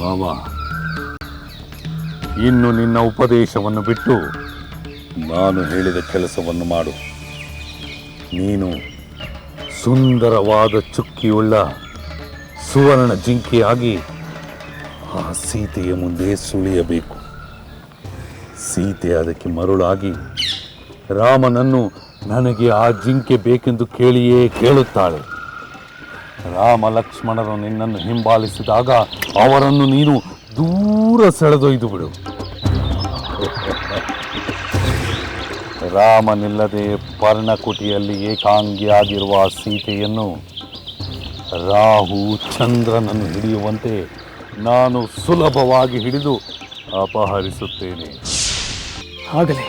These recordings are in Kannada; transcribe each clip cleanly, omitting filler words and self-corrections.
ಬಾಬಾ, ಇನ್ನು ನಿನ್ನ ಉಪದೇಶವನ್ನು ಬಿಟ್ಟು ನಾನು ಹೇಳಿದ ಕೆಲಸವನ್ನು ಮಾಡು. ನೀನು ಸುಂದರವಾದ ಚುಕ್ಕಿಯುಳ್ಳ ಸುವರ್ಣ ಜಿಂಕೆಯಾಗಿ ಆ ಸೀತೆಯ ಮುಂದೆ ಸುಳಿಯಬೇಕು. ಸೀತೆ ಅದಕ್ಕೆ ಮರುಳಾಗಿ ರಾಮನನ್ನು ನನಗೆ ಆ ಜಿಂಕೆ ಬೇಕೆಂದು ಕೇಳಿಯೇ ಕೇಳುತ್ತಾಳೆ. ರಾಮ ಲಕ್ಷ್ಮಣರು ನಿನ್ನನ್ನು ಹಿಂಬಾಲಿಸಿದಾಗ ಅವರನ್ನು ನೀನು ದೂರ ಸೆಳೆದೊಯ್ದು ಬಿಡು. ರಾಮನಿಲ್ಲದೆ ಪರ್ಣಕುಟಿಯಲ್ಲಿ ಏಕಾಂಗಿಯಾಗಿರುವ ಸೀತೆಯನ್ನು ರಾಹು ಚಂದ್ರನನ್ನು ಹಿಡಿಯುವಂತೆ ನಾನು ಸುಲಭವಾಗಿ ಹಿಡಿದು ಅಪಹರಿಸುತ್ತೇನೆ. ಆಗಲೇ,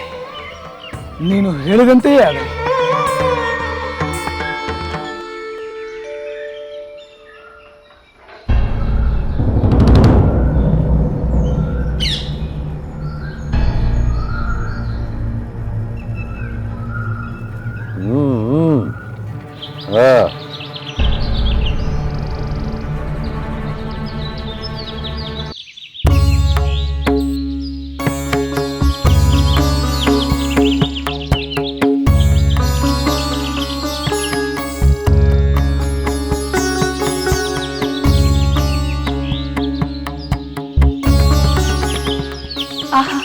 ನೀನು ಹೇಳಿದಂತೆಯೇ ಆಗಲಿ. ಆಹಾ,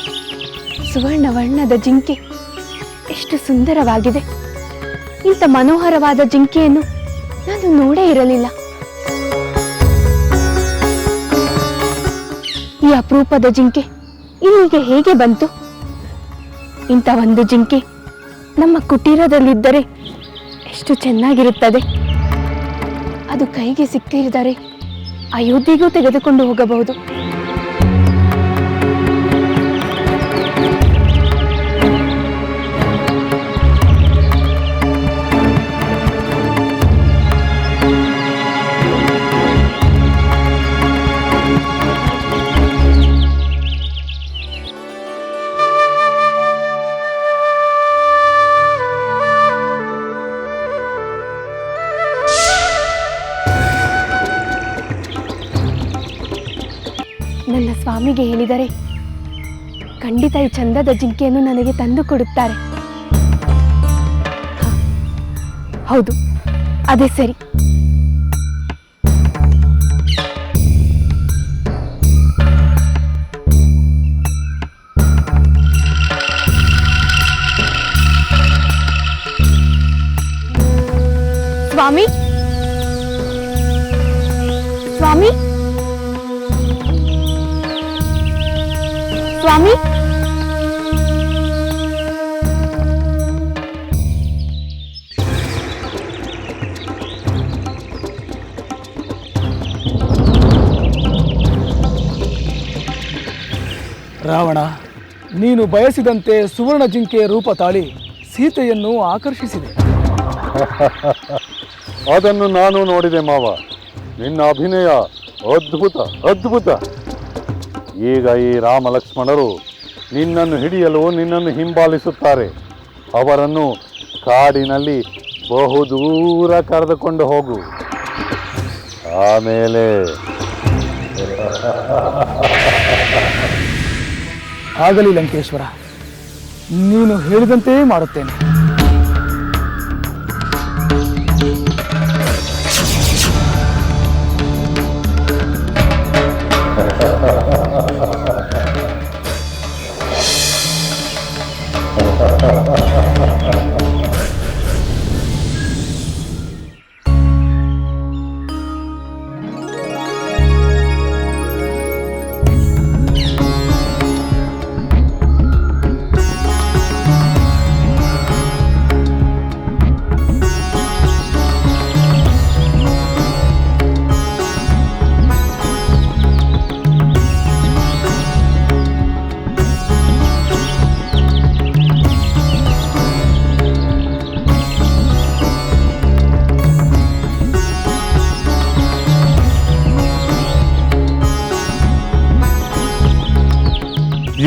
ಸುವರ್ಣ ವರ್ಣದ ಜಿಂಕೆ ಎಷ್ಟು ಸುಂದರವಾಗಿದೆ. ಇಂಥ ಮನೋಹರವಾದ ಜಿಂಕೆಯನ್ನು ನಾನು ನೋಡೇ ಇರಲಿಲ್ಲ. ಈ ಅಪರೂಪದ ಜಿಂಕೆ ಇಲ್ಲಿಗೆ ಹೇಗೆ ಬಂತು? ಇಂಥ ಒಂದು ಜಿಂಕೆ ನಮ್ಮ ಕುಟೀರದಲ್ಲಿದ್ದರೆ ಎಷ್ಟು ಚೆನ್ನಾಗಿರುತ್ತದೆ. ಅದು ಕೈಗೆ ಸಿಕ್ಕಿರಿದರೆ ಅಯೋಧ್ಯೆಗೂ ತೆಗೆದುಕೊಂಡು ಹೋಗಬಹುದು. ನನ್ನ ಸ್ವಾಮಿಗೆ ಹೇಳಿದರೆ ಖಂಡಿತ ಈ ಚಂದದ ಜಿಂಕೆಯನ್ನು ನನಗೆ ತಂದು ಕೊಡುತ್ತಾರೆ. ಹೌದು, ಅದೇ ಸರಿ. ಸ್ವಾಮಿ, ಸ್ವಾಮಿ, ಸ್ವಾಮಿ, ರಾವಣ, ನೀನು ಬಯಸಿದಂತೆ ಸುವರ್ಣ ಜಿಂಕೆಯ ರೂಪ ತಾಳಿ ಸೀತೆಯನ್ನು ಆಕರ್ಷಿಸಿದೆ. ಅದನ್ನು ನಾನು ನೋಡಿದೆ ಮಾವ. ನಿನ್ನ ಅಭಿನಯ ಅದ್ಭುತ, ಅದ್ಭುತ. ಈಗ ಈ ರಾಮ ಲಕ್ಷ್ಮಣರು ನಿನ್ನನ್ನು ಹಿಡಿಯಲು ನಿನ್ನನ್ನು ಹಿಂಬಾಲಿಸುತ್ತಾರೆ. ಅವರನ್ನು ಕಾಡಿನಲ್ಲಿ ಬಹುದೂರ ಕರೆದುಕೊಂಡು ಹೋಗು. ಆಮೇಲೆ ಆಗಲಿ ಲಂಕೇಶ್ವರ, ನೀನು ಹೇಳಿದಂತೆಯೇ ಮಾಡುತ್ತೇನೆ.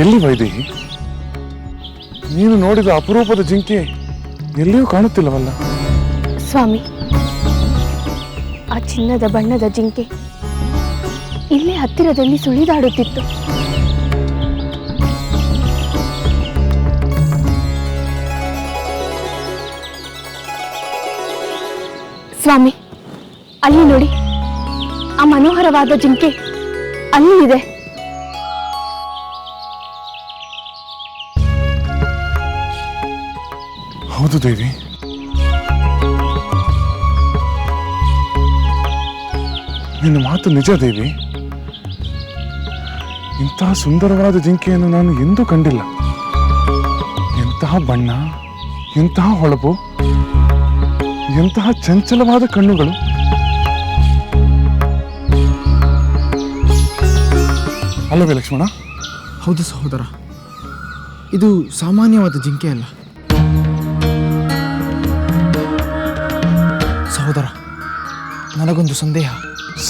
ಎಲ್ಲಿ ವೈದೇಹಿ? ನೀನು ನೋಡಿದ ಅಪರೂಪದ ಜಿಂಕೆ ಎಲ್ಲಿಯೂ ಕಾಣುತ್ತಿಲ್ಲವಲ್ಲ? ಸ್ವಾಮಿ, ಆ ಚಿನ್ನದ ಬಣ್ಣದ ಜಿಂಕೆ ಇಲ್ಲೇ ಹತ್ತಿರದಲ್ಲಿ ಸುಳಿದಾಡುತ್ತಿತ್ತು. ಸ್ವಾಮಿ, ಅಲ್ಲಿ ನೋಡಿ, ಆ ಮನೋಹರವಾದ ಜಿಂಕೆ ಅಲ್ಲಿ ಇದೆ. ಹೌದು ದೇವಿ, ನಿನ್ನ ಮಾತು ನಿಜ ದೇವಿ. ಇಂತಹ ಸುಂದರವಾದ ಜಿಂಕೆಯನ್ನು ನಾನು ಎಂದೂ ಕಂಡಿಲ್ಲ. ಎಂತಹ ಬಣ್ಣ, ಎಂತಹ ಹೊಳಪು, ಎಂತಹ ಚಂಚಲವಾದ ಕಣ್ಣುಗಳು. ಅಲ್ಲವೇ ಲಕ್ಷ್ಮಣ? ಹೌದು ಸಹೋದರ, ಇದು ಸಾಮಾನ್ಯವಾದ ಜಿಂಕೆ ಅಲ್ಲ. ಸಹೋದರ, ನನಗೊಂದು ಸಂದೇಹ.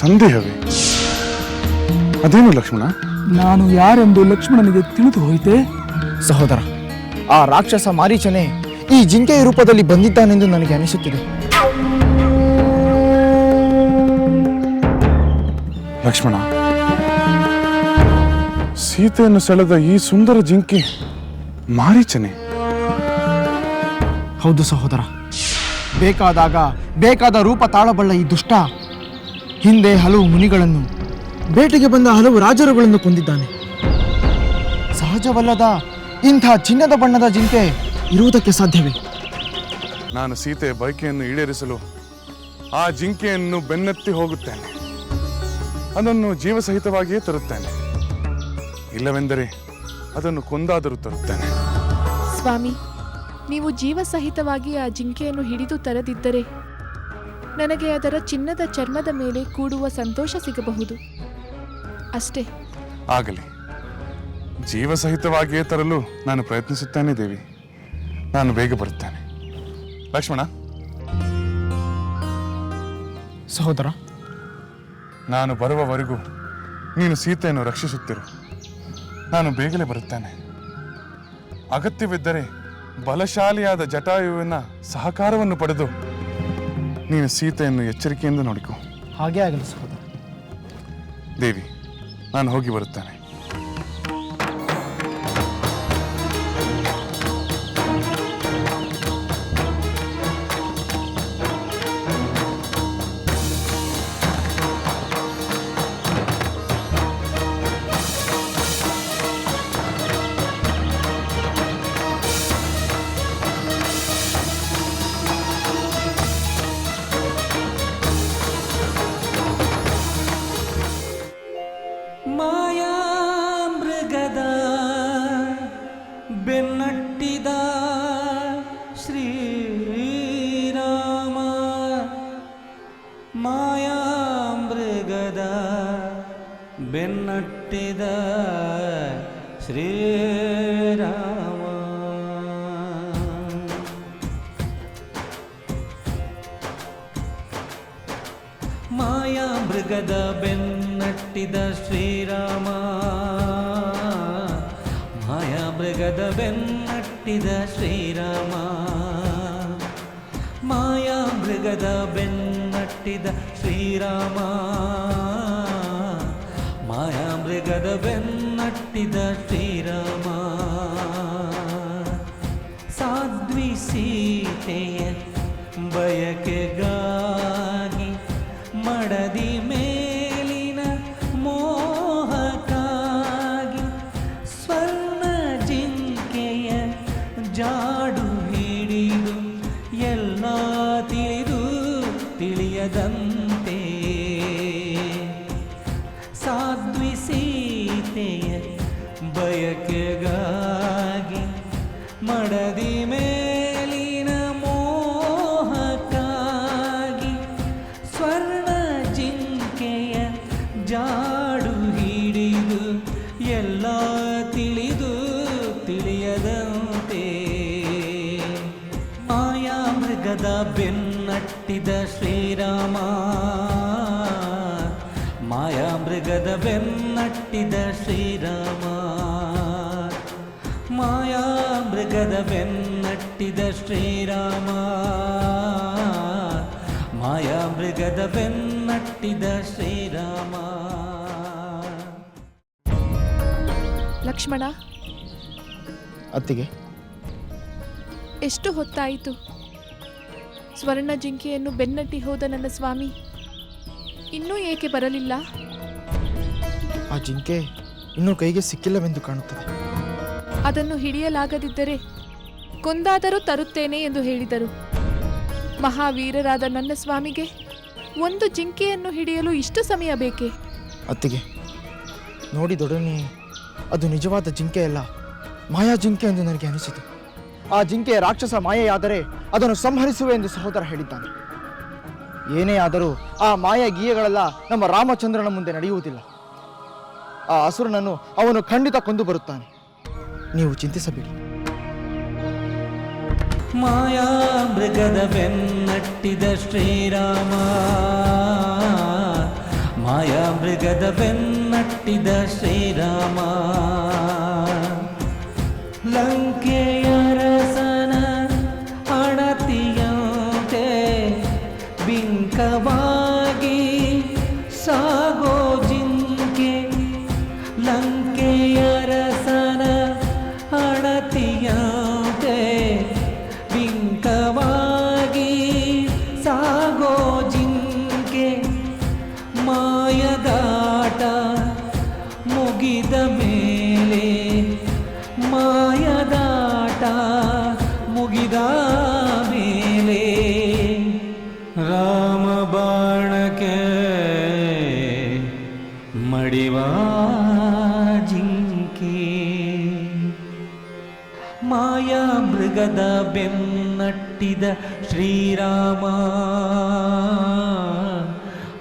ಸಂದೇಹವೇ? ಅದೇನು ಲಕ್ಷ್ಮಣ? ನಾನು ಯಾರೆಂದು ಲಕ್ಷ್ಮಣನಿಗೆ ತಿಳಿದು ಹೋಯಿತೆ. ಸಹೋದರ, ಆ ರಾಕ್ಷಸ ಮಾರೀಚನೇ ಈ ಜಿಂಕೆಯ ರೂಪದಲ್ಲಿ ಬಂದಿದ್ದಾನೆಂದು ನನಗೆ ಅನಿಸುತ್ತಿದೆ. ಲಕ್ಷ್ಮಣ, ಸೀತೆಯನ್ನು ಸೆಳೆದ ಈ ಸುಂದರ ಜಿಂಕೆ ಮಾರೀಚನೆ? ಹೌದು ಸಹೋದರ, ಬೇಕಾದಾಗ ಬೇಕಾದ ರೂಪ ತಾಳಬಲ್ಲ ಈ ದುಷ್ಟ ಹಿಂದೆ ಹಲವು ಮುನಿಗಳನ್ನು, ಬೇಟೆಗೆ ಬಂದ ಹಲವು ರಾಜರುಗಳನ್ನು ಕೊಂದಿದ್ದಾನೆ. ಸಹಜವಲ್ಲದ ಇಂಥ ಚಿನ್ನದ ಬಣ್ಣದ ಜಿಂಕೆ ಇರುವುದಕ್ಕೆ ಸಾಧ್ಯವೇ? ನಾನು ಸೀತೆಯ ಬಯಕೆಯನ್ನು ಈಡೇರಿಸಲು ಆ ಜಿಂಕೆಯನ್ನು ಬೆನ್ನತ್ತಿ ಹೋಗುತ್ತೇನೆ. ಅದನ್ನು ಜೀವಸಹಿತವಾಗಿಯೇ ತರುತ್ತೇನೆ. ಇಲ್ಲವೆಂದರೆ ಅದನ್ನು ಕೊಂದಾದರೂ ತರುತ್ತೇನೆ. ಸ್ವಾಮಿ, ನೀವು ಜೀವಸಹಿತವಾಗಿ ಆ ಜಿಂಕೆಯನ್ನು ಹಿಡಿದು ತರದಿದ್ದರೆ ನನಗೆ ಅದರ ಚಿನ್ನದ ಚರ್ಮದ ಮೇಲೆ ಕೂಡುವ ಸಂತೋಷ ಸಿಗಬಹುದು ಅಷ್ಟೇ. ಆಗಲಿ, ಜೀವಸಹಿತವಾಗಿಯೇ ತರಲು ನಾನು ಪ್ರಯತ್ನಿಸುತ್ತೇನೆ ದೇವಿ. ನಾನು ಬೇಗ ಬರುತ್ತೇನೆ. ಲಕ್ಷ್ಮಣ. ಸಹೋದರ, ನಾನು ಬರುವವರೆಗೂ ನೀನು ಸೀತೆಯನ್ನು ರಕ್ಷಿಸುತ್ತಿರು. ನಾನು ಬೇಗನೆ ಬರುತ್ತೇನೆ. ಅಗತ್ಯವಿದ್ದರೆ ಬಲಶಾಲಿಯಾದ ಜಟಾಯುವಿನ ಸಹಕಾರವನ್ನು ಪಡೆದು ನೀನು ಸೀತೆಯನ್ನು ಎಚ್ಚರಿಕೆಯಿಂದ ನೋಡಿಕೊ. ಹಾಗೇ ಆಗಲಿ ಸಹೋದರ. ದೇವಿ, ನಾನು ಹೋಗಿ ಬರುತ್ತೇನೆ. ಮಾಯಾಮೃಗದ ಬೆನ್ನಟ್ಟಿದ ಶ್ರೀರಾಮ, ಮಾಯಾಮೃಗದ ಬೆನ್ನಟ್ಟಿದ ಶ್ರೀರಾಮ. ಮಾಯಾಮೃಗದ ಬೆನ್ನಟ್ಟಿದ ಶ್ರೀರಾಮ, ಮಾಯಾಮೃಗದ ಬೆನ್ನಟ್ಟಿದ ಶ್ರೀರಾಮ, ಮಾಯಾಮೃಗದ ಬೆನ್ನಟ್ಟಿದ ಶ್ರೀರಾಮ, ಮಾಯಾಮೃಗದ ಬೆನ್ನಟ್ಟಿದ ಶ್ರೀರಾಮ. ಸಾಧ್ವಿ ಸೀತೆಯ ಬಯಕೆಗಾಗಿ ಮಡದಿ ಮೇಲಿನ ಮೋಹಕ್ಕಾಗಿ ಸ್ವರ್ಣ ಜಿಂಕೆಯ ಜಾಡು ಹಿಡಿದು ಎಲ್ಲ ತಿಳಿದು ತಿಳಿಯದಂತೆ, ಸಾಧ್ವಿ ಸೀತೆಯ ಬಯಕೆಗಾಗಿ ಮಡದಿ ಮೇಲಿನ ಮೋಹಕ್ಕಾಗಿ ಸ್ವರ್ಣ ಜಿಂಕೆಯ ಜಾಡು ಹಿಡಿದು ಎಲ್ಲ ತಿಳಿದು ತಿಳಿಯದಂತೆ, ಮಾಯಾಮೃಗದ ಬೆನ್ನಟ್ಟಿದ ಶ್ರೀರಾಮ, ಮಾಯಾಮೃಗದ ಬೆನ್ನಟ್ಟಿದ ಶ್ರೀರಾಮ, ಮಾಯಾಮೃಗದ ಬೆನ್ನಟ್ಟಿದ ಶ್ರೀರಾಮ, ಮಾಯಾಮೃಗದ ಬೆನ್ನಟ್ಟಿದ ಶ್ರೀರಾಮ. ಲಕ್ಷ್ಮಣ, ಅತ್ತಿಗೆ, ಎಷ್ಟು ಹೊತ್ತಾಯಿತು? ಸ್ವರ್ಣ ಜಿಂಕೆಯನ್ನು ಬೆನ್ನಟ್ಟಿ ಹೋದ ನನ್ನ ಸ್ವಾಮಿ ಇನ್ನೂ ಏಕೆ ಬರಲಿಲ್ಲ? ಆ ಜಿಂಕೆ ಇನ್ನೂ ಕೈಗೆ ಸಿಕ್ಕಿಲ್ಲವೆಂದು ಕಾಣುತ್ತದೆ. ಅದನ್ನು ಹಿಡಿಯಲಾಗದಿದ್ದರೆ ಕೊಂದಾದರೂ ತರುತ್ತೇನೆ ಎಂದು ಹೇಳಿದರು. ಮಹಾವೀರರಾದ ನನ್ನ ಸ್ವಾಮಿಗೆ ಒಂದು ಜಿಂಕೆಯನ್ನು ಹಿಡಿಯಲು ಇಷ್ಟು ಸಮಯ ಬೇಕೆ? ಅತ್ತಿಗೆ, ನೋಡಿದೊಡನೆ ಅದು ನಿಜವಾದ ಜಿಂಕೆಯಲ್ಲ, ಮಾಯಾ ಜಿಂಕೆ ಎಂದು ನನಗೆ ಅನಿಸಿತು. ಆ ಜಿಂಕೆ ರಾಕ್ಷಸ ಮಾಯೆಯಾದರೆ ಅದನ್ನು ಸಂಹರಿಸುವೆ ಎಂದು ಸಹೋದರ ಹೇಳಿದ್ದಾನೆ. ಏನೇ ಆದರೂ ಆ ಮಾಯಾ ಗೀಯಗಳೆಲ್ಲ ನಮ್ಮ ರಾಮಚಂದ್ರನ ಮುಂದೆ ನಡೆಯುವುದಿಲ್ಲ. ಆ ಅಸುರನನ್ನು ಅವನು ಖಂಡಿತ ಕೊಂದು ಬರುತ್ತಾನೆ. ನೀವು ಚಿಂತಿಸಬೇಡಿ. ಮಾಯಾ ಮೃಗದ ಬೆನ್ನಟ್ಟಿದ ಶ್ರೀರಾಮ, ಮಾಯಾ ಮೃಗದ ಬೆನ್ನಟ್ಟಿದ ಶ್ರೀರಾಮ, ಲಂಕೆಯ ರಸನ ಅಣತಿಯಂತೆ ಬಿಂಕವಾಗಿ ಸಾಗೋ ಜಿಂಕೆ, ಲಂಕೆಯ ರಸನ ಅಣತಿಯಂತೆ ಬಿಂಕವಾಗಿ ಸಾಗೋ ಜಿಂಕೆ, ಮಾಯದಾಟ ಮುಗಿದ ಮೇಲೆ, ಮಾಯದಾಟ ಮುಗಿದ ಮೇಲೆ ರಾಮ ಬಾಣಕ್ಕೆ ಮಡಿವ ಜಿಂಕೆ, ಮಾಯಾ ಮೃಗದ ಬೆನ್ನಟ್ಟಿದ ಶ್ರೀರಾಮ,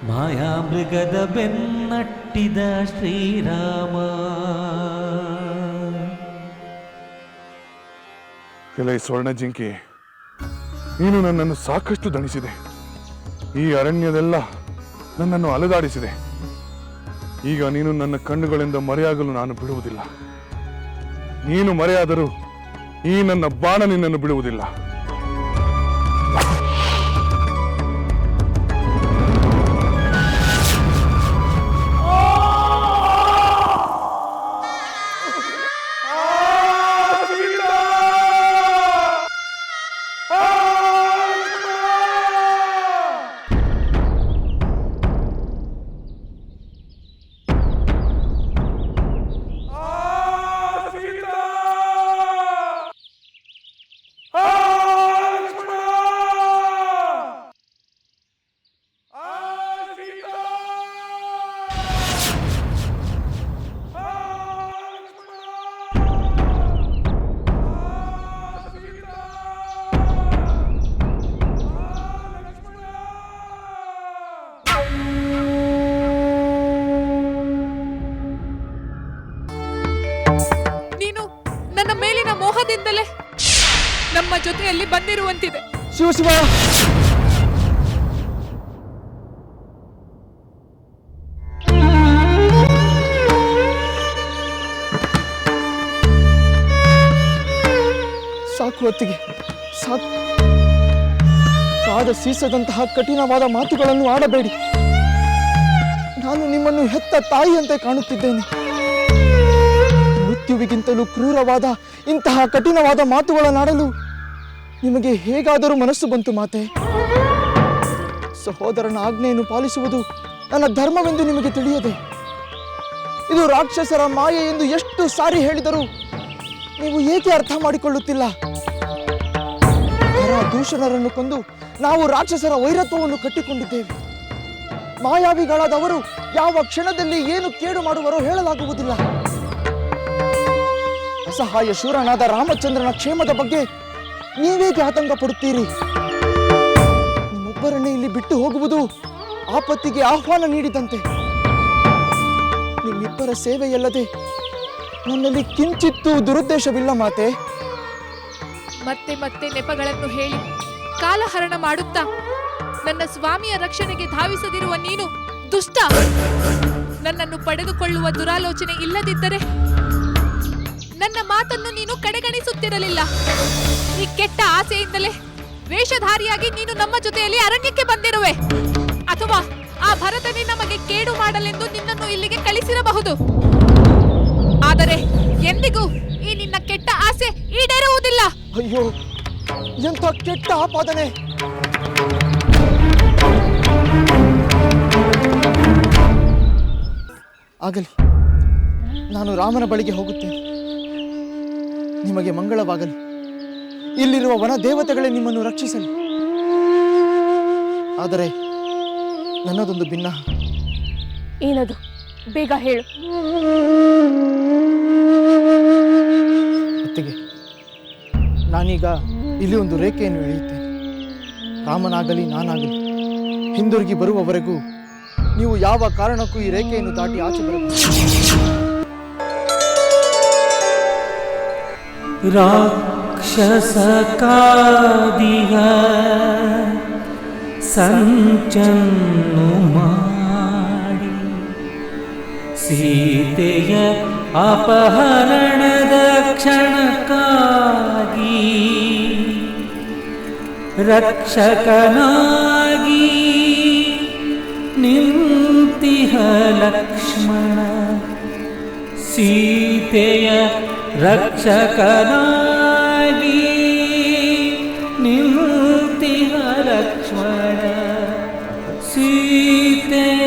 ಮಾಯಾ ಮೃಗದ ಬೆನ್ನಟ್ಟಿದ ಶ್ರೀರಾಮ. ಎಲೆ ಸ್ವರ್ಣ ಜಿಂಕಿ, ನೀನು ನನ್ನನ್ನು ಸಾಕಷ್ಟು ದಣಿಸಿದೆ. ಈ ಅರಣ್ಯದೆಲ್ಲ ನನ್ನನ್ನು ಅಲೆದಾಡಿಸಿದೆ. ಈಗ ನೀನು ನನ್ನ ಕಣ್ಣುಗಳಿಂದ ಮರೆಯಾಗಲು ನಾನು ಬಿಡುವುದಿಲ್ಲ. ನೀನು ಮರೆಯಾದರೂ ಈ ನನ್ನ ಬಾಣ ನಿನ್ನನ್ನು ಬಿಡುವುದಿಲ್ಲ. ಮೋಹದಿಂದಲೇ ನಮ್ಮ ಜೊತೆಯಲ್ಲಿ ಬಂದಿರುವಂತಿದೆ. ಶಿವ ಸಾಕು ಅತ್ತಿಗೆ, ಸಾಕು. ಕಾದ ಸೀಸದಂತಹ ಕಠಿಣವಾದ ಮಾತುಗಳನ್ನು ಆಡಬೇಡಿ. ನಾನು ನಿಮ್ಮನ್ನು ಹೆತ್ತ ತಾಯಿಯಂತೆ ಕಾಣುತ್ತಿದ್ದೇನೆ. ಮೃತ್ಯುವಿಗಿಂತಲೂ ಕ್ರೂರವಾದ ಇಂತಹ ಕಠಿಣವಾದ ಮಾತುಗಳನ್ನಾಡಲು ನಿಮಗೆ ಹೇಗಾದರೂ ಮನಸ್ಸು ಬಂತು ಮಾತೆ? ಸಹೋದರನ ಆಜ್ಞೆಯನ್ನು ಪಾಲಿಸುವುದು ನನ್ನ ಧರ್ಮವೆಂದು ನಿಮಗೆ ತಿಳಿಯದೆ, ಇದು ರಾಕ್ಷಸರ ಮಾಯೆ ಎಂದು ಎಷ್ಟು ಸಾರಿ ಹೇಳಿದರೂ ನೀವು ಏಕೆ ಅರ್ಥ ಮಾಡಿಕೊಳ್ಳುತ್ತಿಲ್ಲ? ದೂಷಣರನ್ನು ಕೊಂದು ನಾವು ರಾಕ್ಷಸರ ವೈರತ್ವವನ್ನು ಕಟ್ಟಿಕೊಂಡಿದ್ದೇವೆ. ಮಾಯಾವಿಗಳಾದವರು ಯಾವ ಕ್ಷಣದಲ್ಲಿ ಏನು ಕೇಡು ಮಾಡುವರೋ ಹೇಳಲಾಗುವುದಿಲ್ಲ. ಅಸಹಾಯ ಶೂರನಾದ ರಾಮಚಂದ್ರನ ಕ್ಷೇಮದ ಬಗ್ಗೆ ನೀವೇಗೆ ಆತಂಕ ಪಡುತ್ತೀರಿ? ನಿಮ್ಮೊಬ್ಬರನ್ನೇ ಇಲ್ಲಿ ಬಿಟ್ಟು ಹೋಗುವುದು ಆಪತ್ತಿಗೆ ಆಹ್ವಾನ ನೀಡಿದಂತೆ. ನಿಮ್ಮಿಬ್ಬರ ಸೇವೆಯಲ್ಲದೆ ನನ್ನಲ್ಲಿ ಕಿಂಚಿತ್ತೂ ದುರುದ್ದೇಶವಿಲ್ಲ ಮಾತೆ. ಮತ್ತೆ ಮತ್ತೆ ನೆಪಗಳನ್ನು ಹೇಳಿ ಕಾಲಹರಣ ಮಾಡುತ್ತಾ ನನ್ನ ಸ್ವಾಮಿಯ ರಕ್ಷಣೆಗೆ ಧಾವಿಸದಿರುವ ನೀನು ದುಷ್ಟ. ನನ್ನನ್ನು ಪಡೆದುಕೊಳ್ಳುವ ದುರಾಲೋಚನೆ ಇಲ್ಲದಿದ್ದರೆ ನನ್ನ ಮಾತನ್ನು ನೀನು ಕಡೆಗಣಿಸುತ್ತಿರಲಿಲ್ಲ. ಈ ಕೆಟ್ಟ ಆಸೆಯಿಂದಲೇ ವೇಷಧಾರಿಯಾಗಿ ನೀನು ನಮ್ಮ ಜೊತೆಯಲ್ಲಿ ಅರಣ್ಯಕ್ಕೆ ಬಂದಿರುವೆ. ಅಥವಾ ಆ ಭರತನೇ ನಮಗೆ ಕೇಡು ಮಾಡಲೆಂದು ನಿನ್ನನ್ನು ಇಲ್ಲಿಗೆ ಕಳಿಸಿರಬಹುದು. ಆದರೆ ಎಂದಿಗೂ ಈ ನಿನ್ನ ಕೆಟ್ಟ ಆಸೆ ಈಡೇರುವುದಿಲ್ಲ. ಅಯ್ಯೋ, ಎಂಥ ಕೆಟ್ಟ ಆಪಾದನೆ! ಆಗಲಿ, ನಾನು ರಾಮನ ಬಳಿಗೆ ಹೋಗುತ್ತೇನೆ. ನಿಮಗೆ ಮಂಗಳವಾಗಲಿ. ಇಲ್ಲಿರುವ ವನ ದೇವತೆಗಳೇ ನಿಮ್ಮನ್ನು ರಕ್ಷಿಸಲಿ. ಆದರೆ ನನ್ನದೊಂದು ಭಿನ್ನ. ಏನದು? ಬೇಗ ಹೇಳು. ಅತ್ತಿಗೆ, ನಾನೀಗ ಇಲ್ಲಿ ಒಂದು ರೇಖೆಯನ್ನು ಎಳೆಯುತ್ತೇನೆ. ರಾಮನಾಗಲಿ ನಾನಾಗಲಿ ಹಿಂದಿರುಗಿ ಬರುವವರೆಗೂ ನೀವು ಯಾವ ಕಾರಣಕ್ಕೂ ಈ ರೇಖೆಯನ್ನು ದಾಟಿ ಆಚೆ ಬರಬೇಕು. ರಾಕ್ಷಸ ಕಾದಿಗ ಸಂಚನ್ನು ಮಾಡಿ ಸೀತೆಯ ಅಪಹರಣದ ಕ್ಷಣಕ್ಕಾಗಿ ರಕ್ಷಕನಾಗಿ ನಿಂತಿಹ ಲಕ್ಷ್ಮಣ, ಸೀತೆಯ ರಕ್ಷಕನಾಗಿ ನಿಂತಿಹ ಲಕ್ಷ್ಮಣ, ಸೀತೆಯ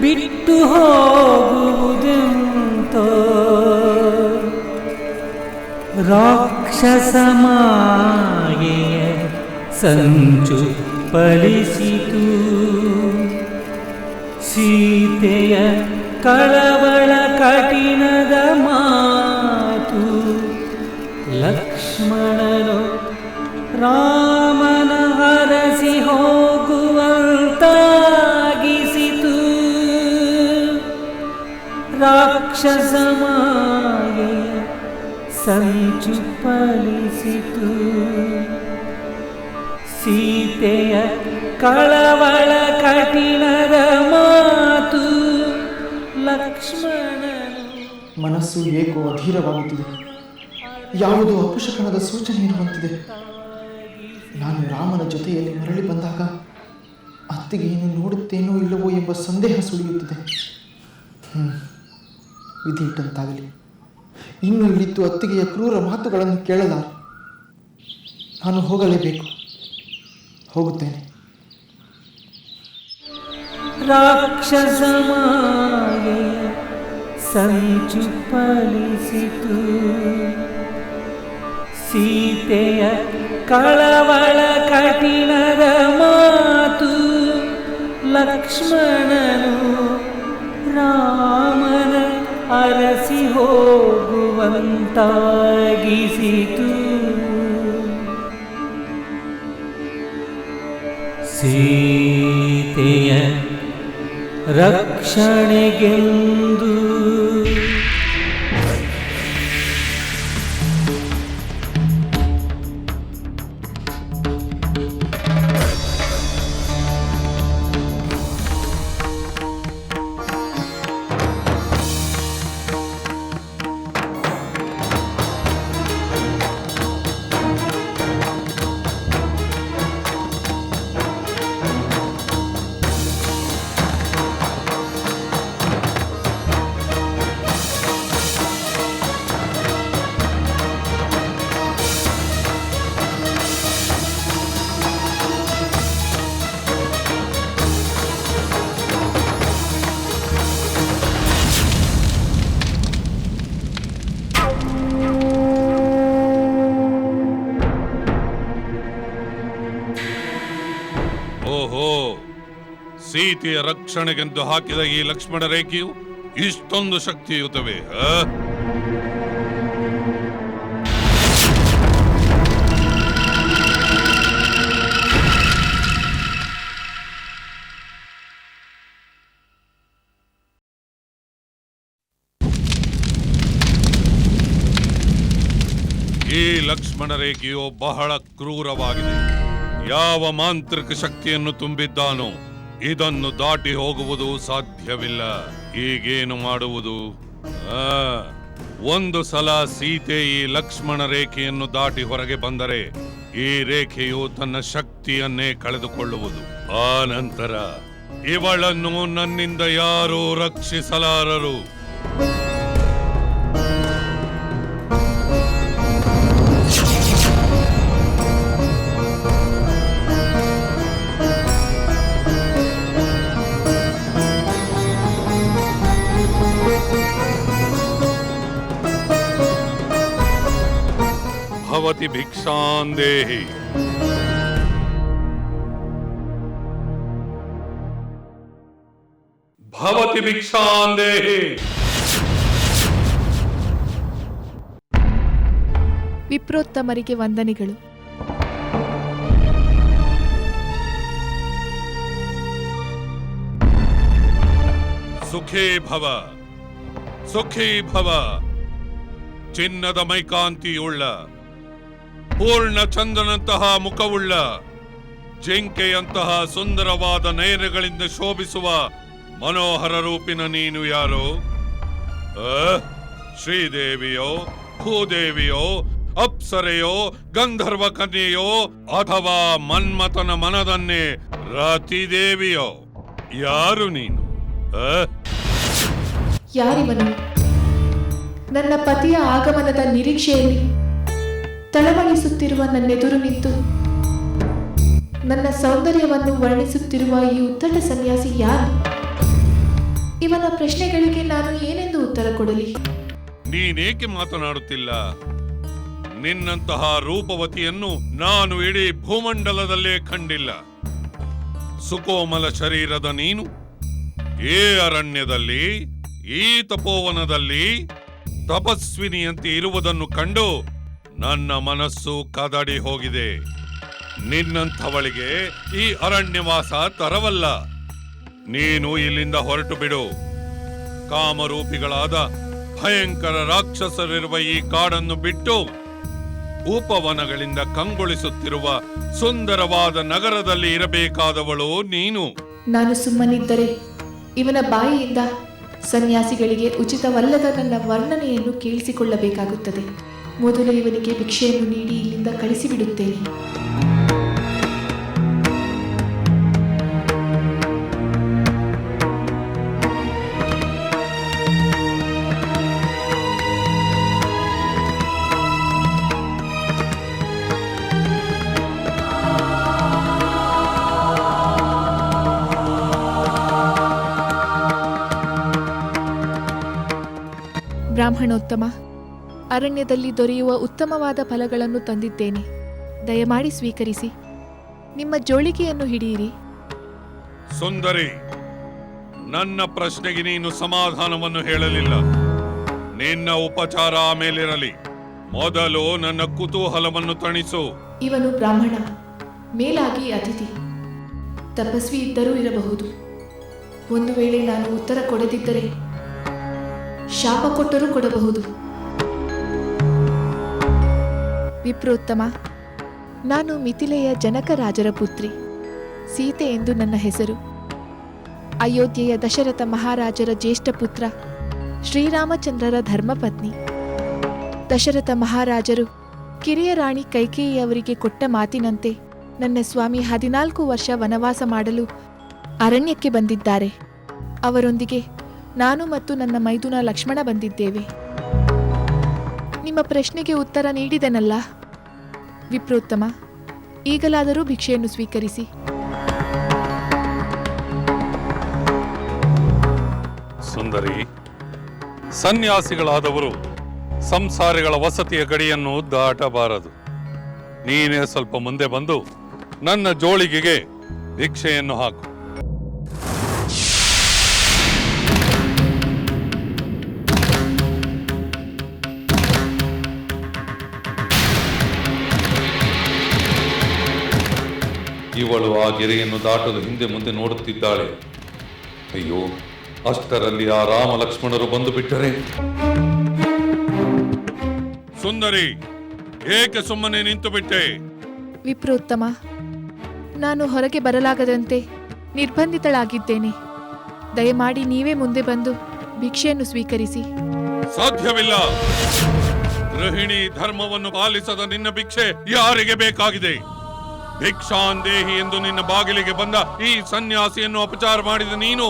ಬಿಟ್ಟು ಹೋಗುವುದೆಂತೋ ರಾಕ್ಷಸ ಮಾಯೆಯ ಸಂಚು ಫಲಿಸಿತು. ಸೀತೆಯ ಕಳವಳ ಕಠಿಣದ ಮಾತು ಲಕ್ಷ್ಮಣನು ರಾಮನ ಹರಸಿ ಹೋಗುವಂತಾಗಿಸಿತು. ರಾಕ್ಷಸ ಮಾಯೆಯ ಸಂಚು ಫಲಿಸಿತು. ಸೀತೆಯ ಕಳವಳ ಕಠಿಣದ ಮಾತು ಲಕ್ಷ್ಮಣನು. ಮನಸ್ಸು ಏಕೋ ಅಧೀರವಾಗುತ್ತಿದೆ. ಯಾವುದೋ ಅಪಶಕನದ ಸೂಚನೆ ಇರುವಂತಿದೆ. ನಾನು ರಾಮನ ಜೊತೆಯಲ್ಲಿ ಮರಳಿ ಬಂದಾಗ ಅತ್ತಿಗೆಯನ್ನು ನೋಡುತ್ತೇನೋ ಇಲ್ಲವೋ ಎಂಬ ಸಂದೇಹ ಸುಳಿಯುತ್ತಿದೆ. ವಿಧಿ ಇಟ್ಟಂತಾಗಲಿ. ಇನ್ನು ಇಳಿತು ಅತ್ತಿಗೆಯ ಕ್ರೂರ ಮಾತುಗಳನ್ನು ಕೇಳಲಾರೆ. ನಾನು ಹೋಗಲೇಬೇಕು. ಹೋಗುತ್ತೇನೆ. ರಾಕ್ಷಸ ಮಾಯೆಯ ಸಂಚು ಫಲಿಸಿತು. ಸೀತೆಯ ಕಳವಳ ಕಠಿಣದ ಮಾತು ಲಕ್ಷ್ಮಣನು ರಾಮನ ಅರಸಿ ಹೋಗುವಂತಾಗಿಸಿತು. ಸೀತೆಯ ರಕ್ಷಣೆಗೆಂದು ಸೀತೆಯ ರಕ್ಷಣೆಗೆಂದು ಹಾಕಿದ ಈ ಲಕ್ಷ್ಮಣ ರೇಖೆಯು ಇಷ್ಟೊಂದು ಶಕ್ತಿಯುತವೇ? ಈ ಲಕ್ಷ್ಮಣ ರೇಖೆಯು ಬಹಳ ಕ್ರೂರವಾಗಿದೆ. ಯಾವ ಮಾಂತ್ರಿಕ ಶಕ್ತಿಯನ್ನು ತುಂಬಿದ್ದಾನೋ ಇದನ್ನು ದಾಟಿ ಹೋಗುವುದು ಸಾಧ್ಯವಿಲ್ಲ. ಈಗೇನು ಮಾಡುವುದು? ಒಂದು ಸಲ ಸೀತೆ ಈ ಲಕ್ಷ್ಮಣ ರೇಖೆಯನ್ನು ದಾಟಿ ಹೊರಗೆ ಬಂದರೆ ಈ ರೇಖೆಯು ತನ್ನ ಶಕ್ತಿಯನ್ನೇ ಕಳೆದುಕೊಳ್ಳುವುದು. ಆ ನಂತರ ಇವಳನ್ನು ನನ್ನಿಂದ ಯಾರೂ ರಕ್ಷಿಸಲಾರರು. ಭವತಿ ಭಿಕ್ಷಾಂದೇಹಿ. ಭವತಿ ಭಿಕ್ಷಾಂದೇಹಿ. ವಿಪ್ರೋತ್ತಮರಿಗೆ ವಂದನೆಗಳು. ಸುಖೀ ಭವ, ಸುಖೀ ಭವ. ಚಿನ್ನದ ಮೈಕಾಂತಿಯುಳ್ಳ, ಪೂರ್ಣ ಚಂದ್ರನಂತಹ ಮುಖವುಳ್ಳ, ಜಿಂಕೆಯಂತಹ ಸುಂದರವಾದ ನಯನಗಳಿಂದ ಶೋಭಿಸುವ ಮನೋಹರ ರೂಪಿನ ನೀನು ಯಾರೋ? ಶ್ರೀದೇವಿಯೋ, ಭೂದೇವಿಯೋ, ಅಪ್ಸರೆಯೋ, ಗಂಧರ್ವ ಕನ್ಯೆಯೋ, ಅಥವಾ ಮನ್ಮಥನ ಮನದನ್ನೇ ರತಿದೇವಿಯೋ? ಯಾರು ನೀನು? ಯಾರಿವನು? ನನ್ನ ಪತಿಯ ಆಗಮನದ ನಿರೀಕ್ಷೆಯಲ್ಲಿ ತಳಮಳಿಸುತ್ತಿರುವ ನನ್ನೆದುರು ನಿಂತು ನನ್ನ ಸೌಂದರ್ಯವನ್ನು ವರ್ಣಿಸುತ್ತಿರುವ ಈ ಉತ್ತಟ ಸನ್ಯಾಸಿ ಯಾರು? ಇವನ ಪ್ರಶ್ನೆಗಳಿಗೆ ನಾನು ಏನೆಂದು ಉತ್ತರ ಕೊಡಲಿ? ನೀನೇಕೆ ಮಾತನಾಡುತ್ತಿಲ್ಲ? ನಿನ್ನಂತಹ ರೂಪವತಿಯನ್ನು ನಾನು ಇಡೀ ಭೂಮಂಡಲದಲ್ಲೇ ಕಂಡಿಲ್ಲ. ಸುಕೋಮಲ ಶರೀರದ ನೀನು ಈ ಅರಣ್ಯದಲ್ಲಿ, ಈ ತಪೋವನದಲ್ಲಿ ತಪಸ್ವಿನಿಯಂತೆ ಇರುವುದನ್ನು ಕಂಡು ನನ್ನ ಮನಸ್ಸು ಕದಡಿ ಹೋಗಿದೆ. ನಿನ್ನಂಥವಳಿಗೆ ಈ ಅರಣ್ಯವಾಸ ತರವಲ್ಲ. ನೀನು ಇಲ್ಲಿಂದ ಹೊರಟು ಬಿಡು. ಕಾಮರೂಪಿಗಳಾದ ಭಯಂಕರ ರಾಕ್ಷಸರಿರುವ ಈ ಕಾಡನ್ನು ಬಿಟ್ಟು ಉಪವನಗಳಿಂದ ಕಂಗೊಳಿಸುತ್ತಿರುವ ಸುಂದರವಾದ ನಗರದಲ್ಲಿ ಇರಬೇಕಾದವಳು ನೀನು. ನಾನು ಸುಮ್ಮನಿದ್ದರೆ ಇವನ ಬಾಯಿಯಿಂದ ಸನ್ಯಾಸಿಗಳಿಗೆ ಉಚಿತವಲ್ಲದ ನನ್ನ ವರ್ಣನೆಯನ್ನು ಕೇಳಿಸಿಕೊಳ್ಳಬೇಕಾಗುತ್ತದೆ. ಮೊದಲು ಇವನಿಗೆ ಭಿಕ್ಷೆಯನ್ನು ನೀಡಿ ಇಲ್ಲಿಂದ ಕಳಿಸಿಬಿಡುತ್ತೇನೆ. ಬ್ರಾಹ್ಮಣೋತ್ತಮ, ಅರಣ್ಯದಲ್ಲಿ ದೊರೆಯುವ ಉತ್ತಮವಾದ ಫಲಗಳನ್ನು ತಂದಿದ್ದೇನೆ. ದಯಮಾಡಿ ಸ್ವೀಕರಿಸಿ. ನಿಮ್ಮ ಜೋಳಿಗೆಯನ್ನು ಹಿಡಿಯಿರಿ. ಸುಂದರಿ, ನನ್ನ ಪ್ರಶ್ನೆಗೆ ನೀನು ಸಮಾಧಾನವನ್ನು ಹೇಳಲಿಲ್ಲ. ನಿನ್ನ ಉಪಚಾರ ಆಮೇಲಿರಲಿ. ಮೊದಲು ನನ್ನ ಕುತೂಹಲವನ್ನು ತಣಿಸು. ಇವನು ಬ್ರಾಹ್ಮಣ, ಮೇಲಾಗಿ ಅತಿಥಿ, ತಪಸ್ವಿ ಇದ್ದರೂ ಇರಬಹುದು. ಒಂದು ವೇಳೆ ನಾನು ಉತ್ತರ ಕೊಡದಿದ್ದರೆ ಶಾಪ ಕೊಟ್ಟರೂ ಕೊಡಬಹುದು. ವಿಪ್ರೋತ್ತಮ, ನಾನು ಮಿಥಿಲೆಯ ಜನಕ ರಾಜರ ಪುತ್ರಿ, ಸೀತೆ ಎಂದು ನನ್ನ ಹೆಸರು. ಅಯೋಧ್ಯೆಯ ದಶರಥ ಮಹಾರಾಜರ ಜ್ಯೇಷ್ಠ ಪುತ್ರ, ಶ್ರೀರಾಮಚಂದ್ರರ ಧರ್ಮಪತ್ನಿ. ದಶರಥ ಮಹಾರಾಜರು ಕಿರಿಯ ರಾಣಿ ಕೈಕೇಯಿಯವರಿಗೆ ಕೊಟ್ಟ ಮಾತಿನಂತೆ ನನ್ನ ಸ್ವಾಮಿ 14 ವರ್ಷ ವನವಾಸ ಮಾಡಲು ಅರಣ್ಯಕ್ಕೆ ಬಂದಿದ್ದಾರೆ. ಅವರೊಂದಿಗೆ ನಾನು ಮತ್ತು ನನ್ನ ಮೈದುನ ಲಕ್ಷ್ಮಣ ಬಂದಿದ್ದೇವೆ. ನಿಮ್ಮ ಪ್ರಶ್ನೆಗೆ ಉತ್ತರ ನೀಡಿದೆನಲ್ಲ ವಿಪ್ರೋತ್ತಮ, ಈಗಲಾದರೂ ಭಿಕ್ಷೆಯನ್ನು ಸ್ವೀಕರಿಸಿ. ಸುಂದರಿ, ಸನ್ಯಾಸಿಗಳಾದವರು ಸಂಸಾರಿಗಳ ವಸತಿಯ ಗಡಿಯನ್ನು ದಾಟಬಾರದು. ನೀನೇ ಸ್ವಲ್ಪ ಮುಂದೆ ಬಂದು ನನ್ನ ಜೋಳಿಗೆಗೆ ಭಿಕ್ಷೆಯನ್ನು ಹಾಕು. ಇವಳು ಆ ಗೆರೆಯನ್ನು ದಾಟಲು ಹಿಂದೆ ಮುಂದೆ ನೋಡುತ್ತಿದ್ದಾಳೆ. ಅಯ್ಯೋ, ಅಷ್ಟರಲ್ಲಿ ಆ ರಾಮ ಲಕ್ಷ್ಮಣರು ಬಂದು ಬಿಟ್ಟರೆ? ಸುಂದರಿ, ಏಕೆ ಸುಮ್ಮನೆ ನಿಂತು ಬಿಟ್ಟೆ? ವಿಪ್ರೋತ್ತಮ, ನಾನು ಹೊರಗೆ ಬರಲಾಗದಂತೆ ನಿರ್ಬಂಧಿತಳಾಗಿದ್ದೇನೆ. ದಯಮಾಡಿ ನೀವೇ ಮುಂದೆ ಬಂದು ಭಿಕ್ಷೆಯನ್ನು ಸ್ವೀಕರಿಸಿ. ಸಾಧ್ಯವಿಲ್ಲ. ಗೃಹಿಣಿ ಧರ್ಮವನ್ನು ಪಾಲಿಸದ ನಿನ್ನ ಭಿಕ್ಷೆ ಯಾರಿಗೆ ಬೇಕಾಗಿದೆ? ಭಿಕ್ಷಾಂದೇಹಿ ಎಂದು ನಿನ್ನ ಬಾಗಿಲಿಗೆ ಬಂದ ಈ ಸನ್ಯಾಸಿಯನ್ನು ಅಪಚಾರ ಮಾಡಿದ ನೀನು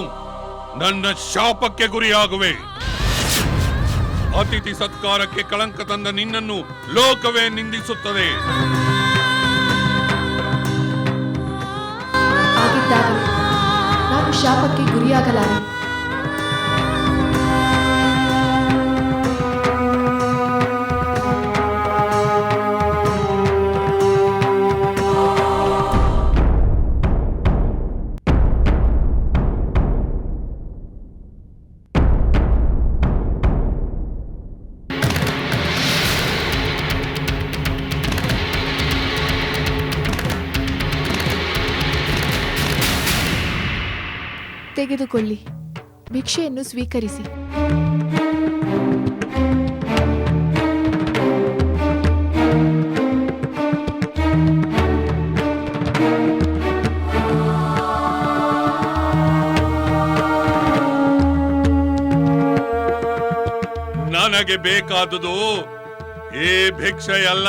ನನ್ನ ಶಾಪಕ್ಕೆ ಗುರಿಯಾಗುವೆ. ಅತಿಥಿ ಸತ್ಕಾರಕ್ಕೆ ಕಳಂಕ ತಂದ ನಿನ್ನನ್ನು ಲೋಕವೇ ನಿಂದಿಸುತ್ತದೆ. ಆಗಿದ್ದಾಗಲೇ ನಾನು ಶಾಪಕ್ಕೆ ಗುರಿಯಾಗಲಾರೆ. ತೆಗೆದುಕೊಳ್ಳಿ, ಭಿಕ್ಷೆಯನ್ನು ಸ್ವೀಕರಿಸಿ. ನನಗೆ ಬೇಕಾದುದು ಈ ಭಿಕ್ಷೆಯಲ್ಲ.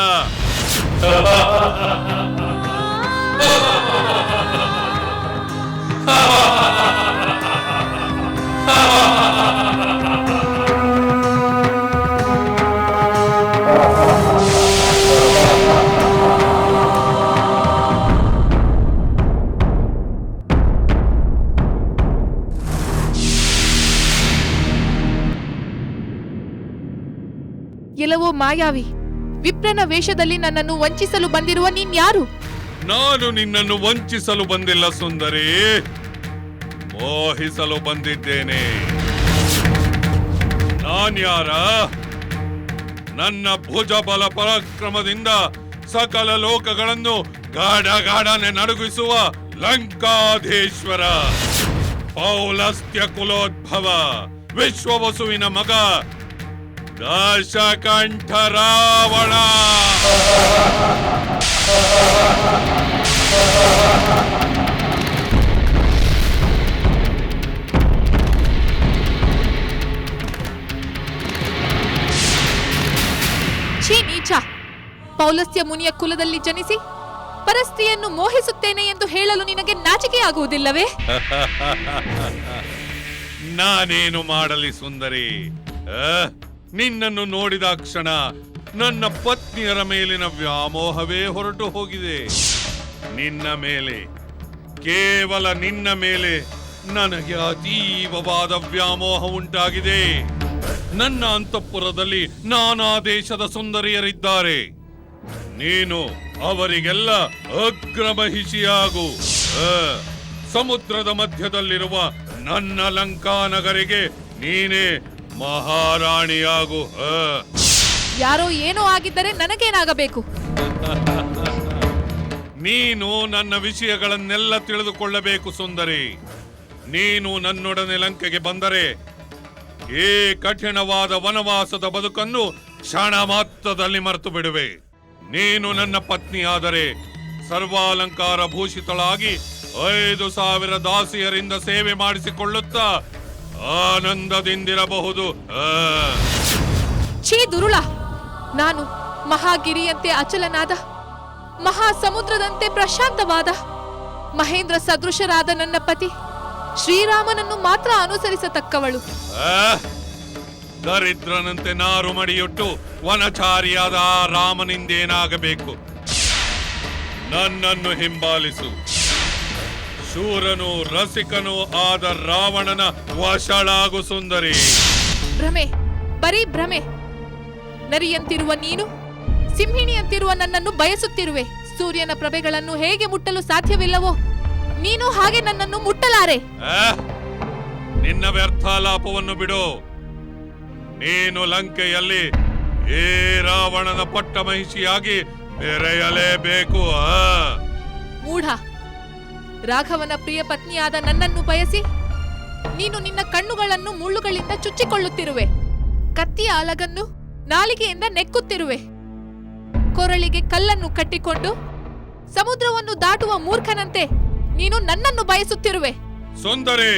ಎಲ್ಲವೋ ಮಾಯಾವಿ, ವಿಪ್ರನ ವೇಷದಲ್ಲಿ ನನ್ನನ್ನು ವಂಚಿಸಲು ಬಂದಿರುವ ನೀನ್ಯಾರು? ನಾನು ನಿನ್ನನ್ನು ವಂಚಿಸಲು ಬಂದಿಲ್ಲ ಸುಂದರಿ, ಮೋಹಿಸಲು ಬಂದಿದ್ದೇನೆ. ನಾನ್ಯಾರ? ನನ್ನ ಭುಜಬಲ ಪರಾಕ್ರಮದಿಂದ ಸಕಲ ಲೋಕಗಳನ್ನು ಗಾಢನೆ ನಡುಗಿಸುವ ಲಂಕಾಧೀಶ್ವರ, ಪೌಲಸ್ತ್ಯ ಕುಲೋದ್ಭವ, ವಿಶ್ವವಸುವಿನ ಮಗ ದಶಕಂಠ ರಾವಣ. ಛೀ ನೀಚ! ಪೌಲಸ್ತ್ಯ ಮುನಿಯ ಕುಲದಲ್ಲಿ ಜನಿಸಿ ಪರಸ್ತ್ರೀಯನ್ನು ಮೋಹಿಸುತ್ತೇನೆ ಎಂದು ಹೇಳಲು ನಿನಗೆ ನಾಚಿಕೆಯಾಗುವುದಿಲ್ಲವೇ? ನಾನೇನು ಮಾಡಲಿ ಸುಂದರಿ? ನಿನ್ನನ್ನು ನೋಡಿದ ಕ್ಷಣ ನನ್ನ ಪತ್ನಿಯರ ಮೇಲಿನ ವ್ಯಾಮೋಹವೇ ಹೊರಟು ಹೋಗಿದೆ. ನಿನ್ನ ಮೇಲೆ, ಕೇವಲ ನಿನ್ನ ಮೇಲೆ ನನಗೆ ಅತೀವವಾದ ವ್ಯಾಮೋಹ ಉಂಟಾಗಿದೆ. ನನ್ನ ಅಂತಃಪುರದಲ್ಲಿ ನಾನಾ ದೇಶದ ಸುಂದರಿಯರಿದ್ದಾರೆ. ನೀನು ಅವರಿಗೆಲ್ಲ ಅಗ್ರಮಹಿಷಿಯಾಗು. ಸಮುದ್ರದ ಮಧ್ಯದಲ್ಲಿರುವ ನನ್ನ ಲಂಕಾನಗರಿಗೆ ನೀನೇ ಮಹಾರಾಣಿಯಾಗು. ಯಾರೋ ಏನೋ ಆಗಿದ್ದರೆ ನನಗೇನಾಗಬೇಕು? ನೀನು ನನ್ನ ವಿಷಯಗಳನ್ನೆಲ್ಲ ತಿಳಿದುಕೊಳ್ಳಬೇಕು ಸುಂದರಿ. ನೀನು ನನ್ನೊಡನೆ ಲಂಕೆಗೆ ಬಂದರೆ ಈ ಕಠಿಣವಾದ ವನವಾಸದ ಬದುಕನ್ನು ಕ್ಷಣ ಮಾತ್ರದಲ್ಲಿ ಮರೆತು ಬಿಡುವೆ. ನೀನು ನನ್ನ ಪತ್ನಿಯಾದರೆ ಸರ್ವಾಲಂಕಾರ ಭೂಷಿತಳಾಗಿ 5,000 ದಾಸಿಯರಿಂದ ಸೇವೆ ಮಾಡಿಸಿಕೊಳ್ಳುತ್ತಾ ಆನಂದದಿಂದಿರಬಹುದು. ಛೀ ದುರುಳ! ನಾನು ಮಹಾಗಿರಿಯಂತೆ ಅಚಲನಾದ, ಮಹಾಸಮುದ್ರದಂತೆ ಪ್ರಶಾಂತವಾದ, ಮಹೇಂದ್ರ ಸದೃಶರಾದ ನನ್ನ ಪತಿ ಶ್ರೀರಾಮನನ್ನು ಮಾತ್ರ ಅನುಸರಿಸತಕ್ಕವಳು. ದರಿದ್ರನಂತೆ ನಾರು ಮಡಿಯುಟ್ಟು ವನಚಾರಿಯಾದ ಆ ರಾಮನಿಂದೇನಾಗಬೇಕು? ನನ್ನನ್ನು ಹಿಂಬಾಲಿಸು. ಶೂರನು ರಸಿಕನು ಆದ ರಾವಣನ ವಶಳಾಗು ಸುಂದರಿ. ಭ್ರಮೆ, ಬರೀ ಭ್ರಮೆ. ನರಿಯಂತಿರುವ ನೀನು ಸಿಂಹಿಣಿಯಂತಿರುವ ನನ್ನನ್ನು ಬಯಸುತ್ತಿರುವೆ. ಸೂರ್ಯನ ಪ್ರಭೆಗಳನ್ನು ಹೇಗೆ ಮುಟ್ಟಲು ಸಾಧ್ಯವಿಲ್ಲವೋ ನೀನು ಹಾಗೆ ನನ್ನನ್ನು ಮುಟ್ಟಲಾರೆ. ನಿನ್ನ ವ್ಯರ್ಥಾಲಾಪವನ್ನು ಬಿಡು. ನೀನು ಲಂಕೆಯಲ್ಲಿ ಈ ರಾವಣನ ಪಟ್ಟಮಹಿಷಿಯಾಗಿ ಮೆರೆಯಲೇಬೇಕು. ಮೂಢ! ರಾಘವನ ಪ್ರಿಯ ಪತ್ನಿಯಾದ ನನ್ನನ್ನು ಬಯಸಿ ನೀನು ನಿನ್ನ ಕಣ್ಣುಗಳನ್ನು ಮುಳ್ಳುಗಳಿಂದ ಚುಚ್ಚಿಕೊಳ್ಳುತ್ತಿರುವೆ. ಕತ್ತಿಯ ಅಲಗನ್ನು ನಾಲಿಗೆಯಿಂದ ನೆಕ್ಕುತ್ತಿರುವೆ. ಕೊರಳಿಗೆ ಕಲ್ಲನ್ನು ಕಟ್ಟಿಕೊಂಡು ಸಮುದ್ರವನ್ನು ದಾಟುವ ಮೂರ್ಖನಂತೆ ನೀನು ನನ್ನನ್ನು ಬಯಸುತ್ತಿರುವೆ. ಸುಂದರಿ,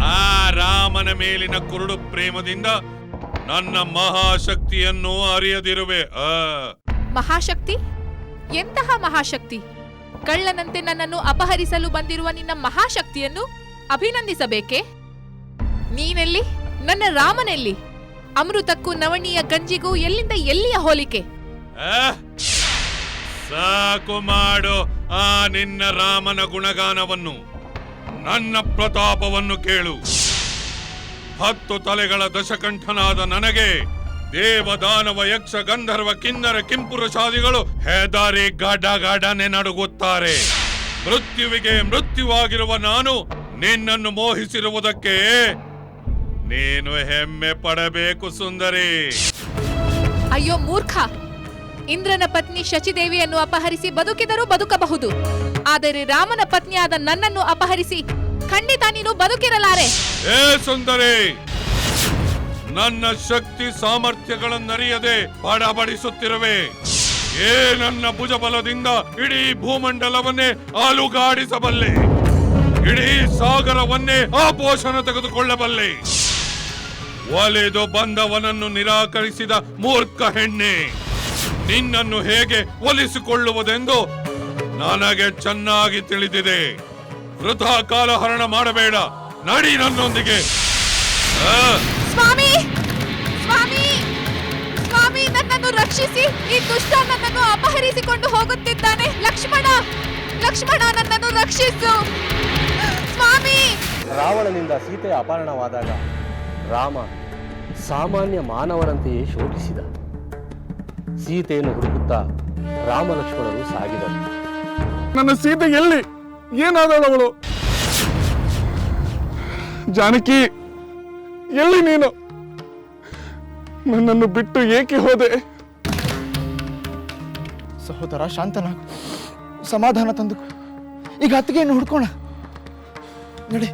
ಆ ರಾಮನ ಮೇಲಿನ ಕುರುಡು ಪ್ರೇಮದಿಂದ ನನ್ನ ಮಹಾಶಕ್ತಿಯನ್ನು ಅರಿಯದಿರುವೆ. ಮಹಾಶಕ್ತಿ? ಎಂತಹ ಮಹಾಶಕ್ತಿ? ಕಳ್ಳನಂತೆ ನನ್ನನ್ನು ಅಪಹರಿಸಲು ಬಂದಿರುವ ನಿನ್ನ ಮಹಾಶಕ್ತಿಯನ್ನು ಅಭಿನಂದಿಸಬೇಕೆ? ನೀನೆಲ್ಲಿ? ನನ್ನ ರಾಮನೆಲ್ಲಿ? ಅಮೃತಕ್ಕೂ ನವಣಿಯ ಗಂಜಿಗೂ ಎಲ್ಲಿಂದ ಎಲ್ಲಿಯ ಹೋಲಿಕೆ? ಸಾಕು ಮಾಡು ಆ ನಿನ್ನ ರಾಮನ ಗುಣಗಾನವನ್ನು. ನನ್ನ ಪ್ರತಾಪವನ್ನು ಕೇಳು. 10 ತಲೆಗಳ ದಶಕಂಠನಾದ ನನಗೆ ದೇವದಾನವ ಯಕ್ಷ ಗಂಧರ್ವ ಕಿನ್ನರ ಕಿಂಪುರುಷಾದಿಗಳು ಹೆದರಿ ಗಾಢನೆ ನಡುಗುತ್ತಾರೆ. ಮೃತ್ಯುವಿಗೆ ಮೃತ್ಯುವಾಗಿರುವ ನಾನು ನಿನ್ನನ್ನು ಮೋಹಿಸಿರುವುದಕ್ಕೆ ನೀನು ಹೆಮ್ಮೆ ಪಡಬೇಕು ಸುಂದರಿ. ಅಯ್ಯೋ ಮೂರ್ಖ! ಇಂದ್ರನ ಪತ್ನಿ ಶಚಿದೇವಿಯನ್ನು ಅಪಹರಿಸಿ ಬದುಕಿದರೂ ಬದುಕಬಹುದು. ಆದರೆ ರಾಮನ ಪತ್ನಿಯಾದ ನನ್ನನ್ನು ಅಪಹರಿಸಿ ಖಂಡಿತ ನೀನು ಬದುಕಿರಲಾರೆ. ಏ ಸುಂದರಿ, ನನ್ನ ಶಕ್ತಿ ಸಾಮರ್ಥ್ಯಗಳನ್ನರಿಯದೆ ಬಡಬಡಿಸುತ್ತಿರುವೆ. ಏ ನನ್ನ ಭುಜಬಲದಿಂದ ಇಡೀ ಭೂಮಂಡಲವನ್ನೇ ಅಲುಗಾಡಿಸಬಲ್ಲೆ, ಇಡೀ ಸಾಗರವನ್ನೇ ಆಪೋಷಣ ತೆಗೆದುಕೊಳ್ಳಬಲ್ಲೆ. ಒಲೆದು ಬಂದವನನ್ನು ನಿರಾಕರಿಸಿದ ಮೂರ್ಖ ಹೆಣ್ಣೆ, ನಿನ್ನನ್ನು ಹೇಗೆ ಒಲಿಸಿಕೊಳ್ಳುವುದೆಂದು ನನಗೆ ಚೆನ್ನಾಗಿ ತಿಳಿದಿದೆ. ವೃಥಾ ಕಾಲಹರಣ ಮಾಡಬೇಡ, ನಡಿ ನನ್ನೊಂದಿಗೆ. ಸ್ವಾಮಿ, ಸ್ವಾಮಿ, ಸ್ವಾಮಿ, ನನ್ನನ್ನು ರಕ್ಷಿಸಿ. ಈ ದುಷ್ಟ ನನ್ನನ್ನು ಅಪಹರಿಸಿಕೊಂಡು ಹೋಗುತ್ತಿದ್ದಾನೆ. ಲಕ್ಷ್ಮಣ, ಲಕ್ಷ್ಮಣ, ನನ್ನನ್ನು ರಕ್ಷಿಸು ಸ್ವಾಮಿ. ರಾವಣನಿಂದ ಸೀತೆಯ ಅಪಹರಣವಾದಾಗ ರಾಮ ಸಾಮಾನ್ಯ ಮಾನವರಂತೆಯೇ ಶೋಕಿಸಿದ. ಸೀತೆಯನ್ನು ಹುಡುಕುತ್ತಾ ರಾಮ ಲಕ್ಷ್ಮಣರು ಸಾಗಿದರು. ನನ್ನ ಸೀತೆ ಎಲ್ಲಿ? ಏನಾದವಳು? ಜಾನಕಿ, ಎಲ್ಲಿ ನೀನು? ನನ್ನನ್ನು ಬಿಟ್ಟು ಏಕೆ ಹೋದೆ? ಸಹೋದರ, ಶಾಂತನಾಗು, ಸಮಾಧಾನ ತಂದುಕೋ. ಈಗ ಅತ್ತಿಗೆಯನ್ನು ಹುಡ್ಕೋಣ, ನಡಿ.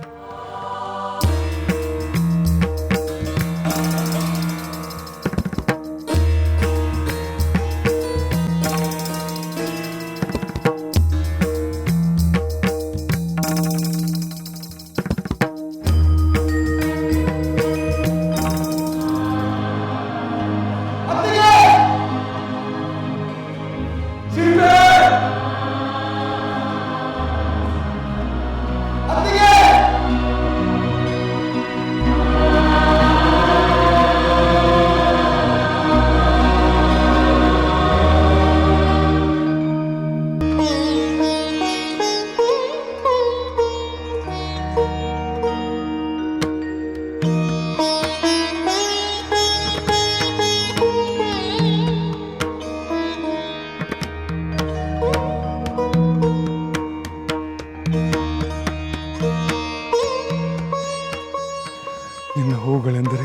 ನಿನ್ನ ಹೂಗಳೆಂದರೆ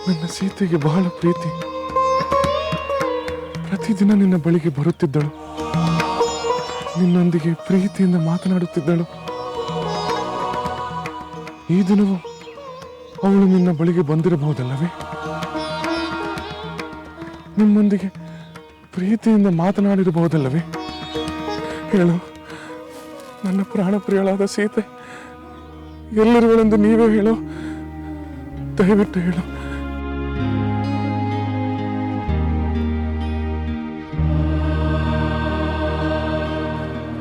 ನನ್ನ ಸೀತೆಗೆ ಬಹಳ ಪ್ರೀತಿ. ಪ್ರತಿದಿನ ನಿನ್ನ ಬಳಿಗೆ ಬರುತ್ತಿದ್ದಳು, ನಿನ್ನೊಂದಿಗೆ ಪ್ರೀತಿಯಿಂದ ಮಾತನಾಡುತ್ತಿದ್ದಳು. ಈ ದಿನವೂ ಅವಳು ನಿನ್ನ ಬಳಿಗೆ ಬಂದಿರಬಹುದಲ್ಲವೇ? ನಿಮ್ಮೊಂದಿಗೆ ಪ್ರೀತಿಯಿಂದ ಮಾತನಾಡಿರಬಹುದಲ್ಲವೇ? ಹೇಳು, ನನ್ನ ಪ್ರಾಣ ಪ್ರಿಯಳಾದ ಸೀತೆ ಎಲ್ಲಿರುವಳೆಂದು ನೀವೇ ಹೇಳು, ದಯವಿಟ್ಟು ಹೇಳು.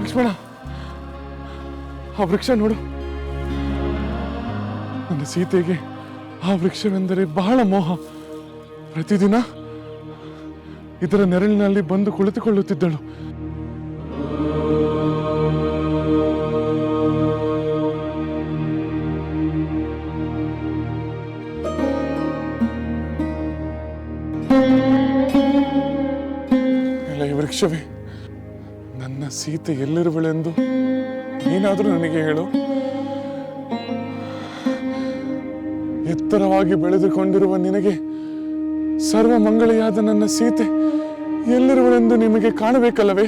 ಲಕ್ಷ್ಮಣ, ಆ ವೃಕ್ಷ ನೋಡು. ನನ್ನ ಸೀತೆಗೆ ಆ ವೃಕ್ಷವೆಂದರೆ ಬಹಳ ಮೋಹ. ಪ್ರತಿದಿನ ಇದರ ನೆರಳಿನಲ್ಲಿ ಬಂದು ಕುಳಿತುಕೊಳ್ಳುತ್ತಿದ್ದಳು. ಈ ವೃಕ್ಷವೇ, ನನ್ನ ಸೀತೆ ಎಲ್ಲಿರುವಳೆಂದು ನೀನಾದರೂ ನನಗೆ ಹೇಳು. ಎತ್ತರವಾಗಿ ಬೆಳೆದುಕೊಂಡಿರುವ ನಿನಗೆ ಸರ್ವ ಮಂಗಳಿಯಾದ ನನ್ನ ಸೀತೆ ಎಲ್ಲಿರುವಳೆಂದು ನಿಮಗೆ ಕಾಣಬೇಕಲ್ಲವೇ?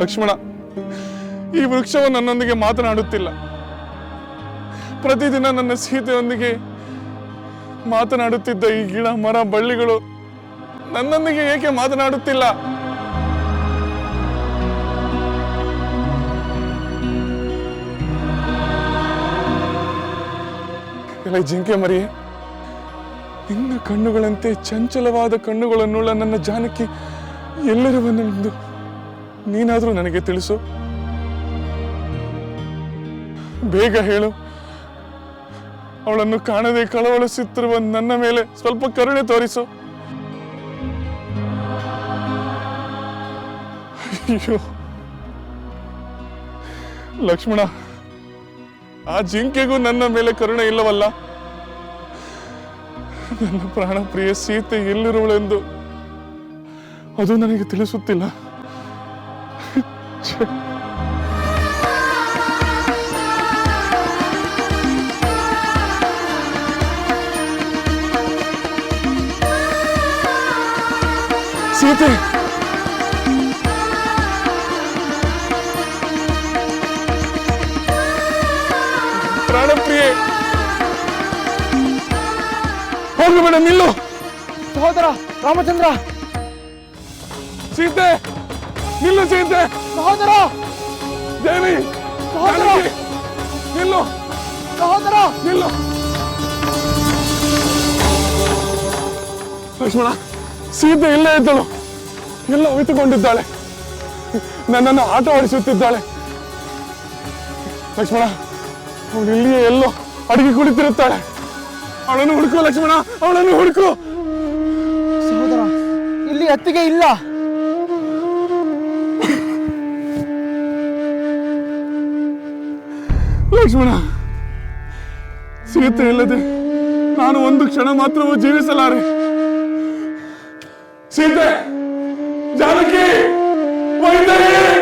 ಲಕ್ಷ್ಮಣ, ಈ ವೃಕ್ಷವು ನನ್ನೊಂದಿಗೆ ಮಾತನಾಡುತ್ತಿಲ್ಲ. ಪ್ರತಿದಿನ ನನ್ನ ಸೀತೆಯೊಂದಿಗೆ ಮಾತನಾಡುತ್ತಿದ್ದ ಈ ಗಿಡ ಮರ ಬಳ್ಳಿಗಳು ನನ್ನೊಂದಿಗೆ ಏಕೆ ಮಾತನಾಡುತ್ತಿಲ್ಲ? ಎಲ್ಲ ಜಿಂಕೆ ಮರಿಯೇ, ನಿನ್ನ ಕಣ್ಣುಗಳಂತೆ ಚಂಚಲವಾದ ಕಣ್ಣುಗಳನ್ನುಳ್ಳ ನನ್ನ ಜಾನಕಿ ಎಲ್ಲಿರುವನೆಂದು ನೀನಾದರೂ ನನಗೆ ತಿಳಿಸು. ಬೇಗ ಹೇಳು. ಅವಳನ್ನು ಕಾಣದೆ ಕಳವಳಿಸುತ್ತಿರುವ ನನ್ನ ಮೇಲೆ ಸ್ವಲ್ಪ ಕರುಣೆ ತೋರಿಸು. ಅಯ್ಯೋ ಲಕ್ಷ್ಮಣ, ಆ ಜಿಂಕೆಗೂ ನನ್ನ ಮೇಲೆ ಕರುಣೆ ಇಲ್ಲವಲ್ಲ? ನನ್ನ ಪ್ರಾಣ ಪ್ರಿಯ ಸೀತೆ ಎಲ್ಲಿರುವಳೆಂದು ಅದು ನನಗೆ ತಿಳಿಸುತ್ತಿಲ್ಲ. ಸೀತೆ, ಹೋಗಬೇಡ, ನಿಲ್ಲು. ಸಹೋದರ ರಾಮಚಂದ್ರ, ಸೀತೆ ನಿಲ್ಲು, ಸೀತೆ. ಸಹೋದರ ದೇವಿ, ಸಹೋದರ, ಜಾನಕಿ, ನಿಲ್ಲು, ಸಹೋದರ. ನಿಲ್ಲು. ಲಕ್ಷ್ಮಣ, ಸೀತೆ ಇಲ್ಲೇ ಇದ್ದಳು, ಎಲ್ಲ ಉಳಿತುಕೊಂಡಿದ್ದಾಳೆ, ನನ್ನನ್ನು ಆಟ ಆಡಿಸುತ್ತಿದ್ದಾಳೆ. ಲಕ್ಷ್ಮಣ, ಅವಳು ಇಲ್ಲಿಯೇ ಎಲ್ಲೋ ಅಡಿಗೆ ಕುಳಿತಿರುತ್ತಾಳೆ. ಅವಳನ್ನು ಹುಡುಕು ಲಕ್ಷ್ಮಣ, ಅವಳನ್ನು ಹುಡುಕು. ಸಹೋದರ, ಇಲ್ಲಿ ಅತ್ತಿಗೆ ಇಲ್ಲ. ಲಕ್ಷ್ಮಣ, ಸೀತೆ ಇಲ್ಲದೆ ನಾನು ಒಂದು ಕ್ಷಣ ಮಾತ್ರವೂ ಜೀವಿಸಲಾರೆ. ಸೀತೆ, ಜಾನಕಿ, ವೈದ್ಯರೇ!